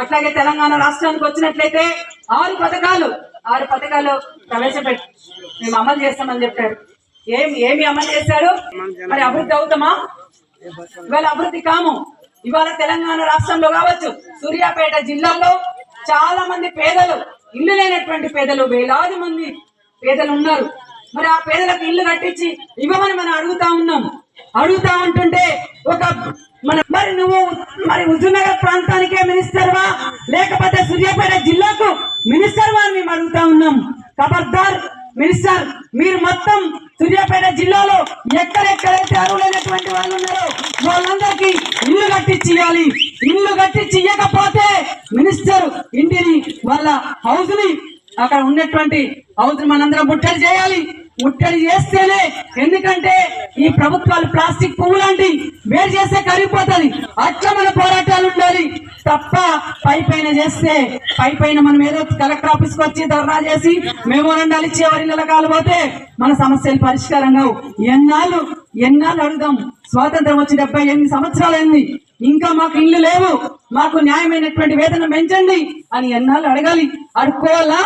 అట్లాగే తెలంగాణ రాష్ట్రానికి వచ్చినట్లయితే 6 పథకాలు ప్రవేశపెట్టి మేము అమలు చేస్తామని చెప్పారు. ఏమి అమలు చేశారు? మరి అభివృద్ధి అవుతామా? ఇవాళ అభివృద్ధి కాము. ఇవాళ తెలంగాణ రాష్ట్రంలో కావచ్చు, సూర్యాపేట జిల్లాలో చాలా మంది పేదలు, ఇల్లు లేనటువంటి పేదలు, వేలాది మంది పేదలు ఉన్నారు. మరి ఆ పేదలకు ఇల్లు కట్టించి ఇవ్వమని మనం అడుగుతా ఉంటుంటే మరి నువ్వు హుజూర్నగర్ ప్రాంతానికే మినిస్టర్ వా, లేకపోతే సూర్యాపేట జిల్లాకు మినిస్టర్ వా అని మేము అడుగుతా ఉన్నాం. ఖబర్దార్ మినిస్టర్, మీరు మొత్తం సూర్యాపేట జిల్లాలో ఎక్కడెక్కడైతే అర్హులైనటువంటి వాళ్ళు ఉన్నారో వాళ్ళందరికీ ఇల్లు కట్టించి ఇవ్వాలి. ఇల్లు కట్టించి ఇవ్వకపోతే మినిస్టర్ ఇంటిని, వాళ్ళ హౌస్ ని, అక్కడ ఉన్నటువంటి హౌస్ మనందరం ముట్టడి చేయాలి. ముట్టడి చేస్తేనే, ఎందుకంటే ఈ ప్రభుత్వాలు ప్లాస్టిక్ పువ్వు లాంటి వేరు చేస్తే కరిగిపోతుంది. అట్లా మన పోరాటాలు ఉండాలి తప్ప పైపైన చేస్తే, పైపైన మనం ఏదో కలెక్టర్ ఆఫీస్కి వచ్చి ధర్నా చేసి మెమోరాండాలు ఇచ్చి ఎవరి నెలకాలు పోతే మన సమస్యలు పరిష్కారం కావు. ఎన్నాళ్ళు అడుగుదాం? స్వాతంత్రం వచ్చి 78 సంవత్సరాలైంది, ఇంకా మాకు ఇల్లు లేవు, మాకు న్యాయమైనటువంటి వేతనం పెంచండి అని ఎన్నాళ్ళు అడగాలి? అడుక్కోవాలా?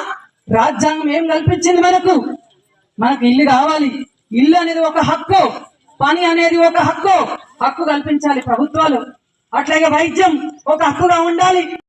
రాజ్యాంగం ఏం కల్పించింది మనకు ఇల్లు కావాలి. ఇల్లు అనేది ఒక హక్కు, పని అనేది ఒక హక్కు కల్పించాలి ప్రభుత్వాలు. అట్లాగే వైద్యం ఒక హక్కుగా ఉండాలి.